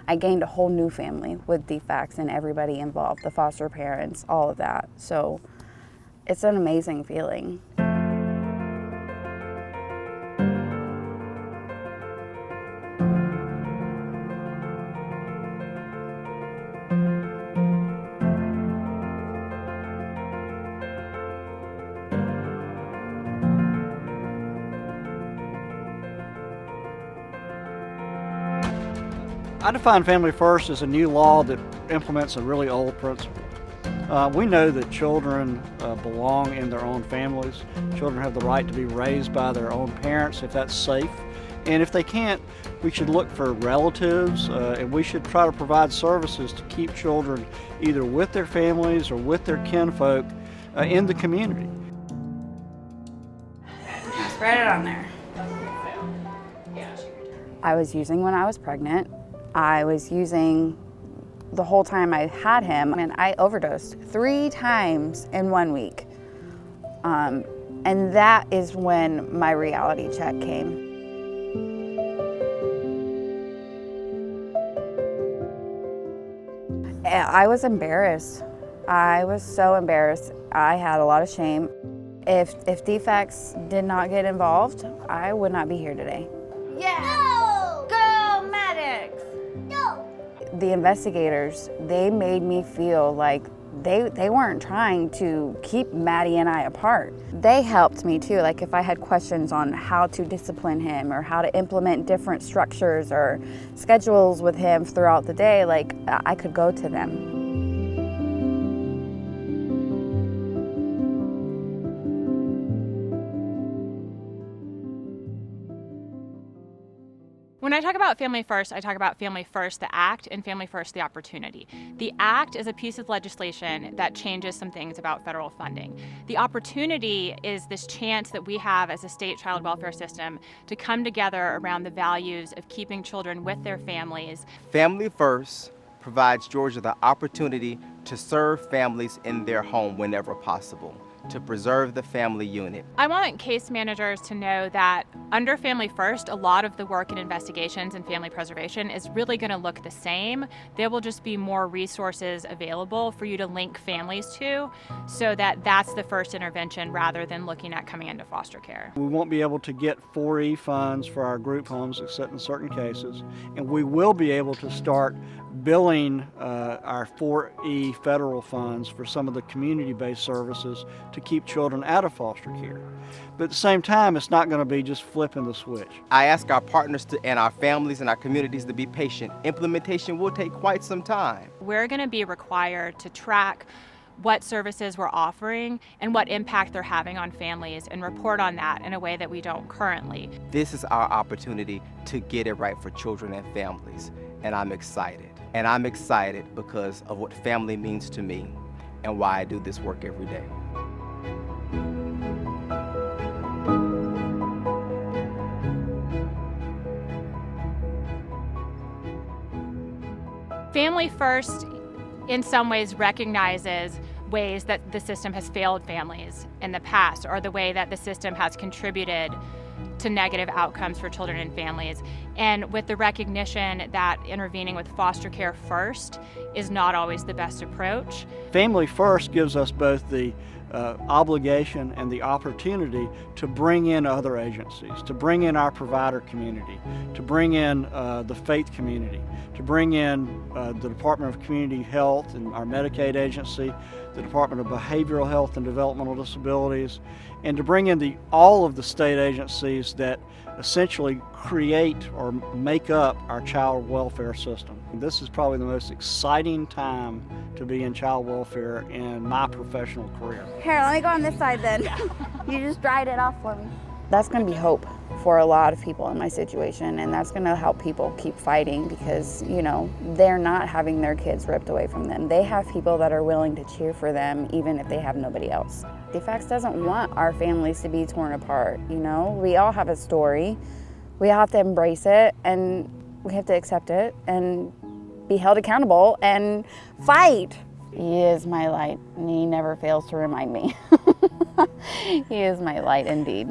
I gained a whole new family with defects and everybody involved, the foster parents, all of that. So it's an amazing feeling. I define Family First as a new law that implements a really old principle. We know that children belong in their own families. Children have the right to be raised by their own parents if that's safe. And if they can't, we should look for relatives and we should try to provide services to keep children either with their families or with their kinfolk in the community. Spread it on there. I was using when I was pregnant. I was using the whole time I had him, and I overdosed 3 times in 1 week. And that is when my reality check came. I was embarrassed. I was so embarrassed. I had a lot of shame. If defects did not get involved, I would not be here today. Yeah. No! Go medics! No! The investigators, they made me feel like they weren't trying to keep Maddie and I apart. They helped me too, like if I had questions on how to discipline him or how to implement different structures or schedules with him throughout the day, like I could go to them. When I talk about Family First, I talk about Family First, the Act, and Family First, the Opportunity. The Act is a piece of legislation that changes some things about federal funding. The Opportunity is this chance that we have as a state child welfare system to come together around the values of keeping children with their families. Family First provides Georgia the opportunity to serve families in their home whenever possible, to preserve the family unit. I want case managers to know that under Family First, a lot of the work in investigations and family preservation is really going to look the same. There will just be more resources available for you to link families to, so that that's the first intervention rather than looking at coming into foster care. We won't be able to get 4E funds for our group homes except in certain cases, and we will be able to start billing our 4E federal funds for some of the community-based services to keep children out of foster care. But at the same time, it's not going to be just flipping the switch. I ask our partners and our families and our communities to be patient. Implementation will take quite some time. We're going to be required to track what services we're offering and what impact they're having on families and report on that in a way that we don't currently. This is our opportunity to get it right for children and families, and I'm excited. And I'm excited because of what family means to me and why I do this work every day. Family First, in some ways, recognizes ways that the system has failed families in the past, or the way that the system has contributed to negative outcomes for children and families. And with the recognition that intervening with foster care first is not always the best approach. Family First gives us both the obligation and the opportunity to bring in other agencies, to bring in our provider community, to bring in the faith community, to bring in the Department of Community Health and our Medicaid agency, the Department of Behavioral Health and Developmental Disabilities, and to bring in all of the state agencies that essentially create or make up our child welfare system. This is probably the most exciting time to be in child welfare in my professional career. Here, let me go on this side then. You just dried it off for me. That's going to be hope for a lot of people in my situation, and that's going to help people keep fighting because, you know, they're not having their kids ripped away from them. They have people that are willing to cheer for them even if they have nobody else. Defects doesn't want our families to be torn apart, you know? We all have a story. We have to embrace it, and we have to accept it and be held accountable and fight. He is my light, and he never fails to remind me. He is my light indeed.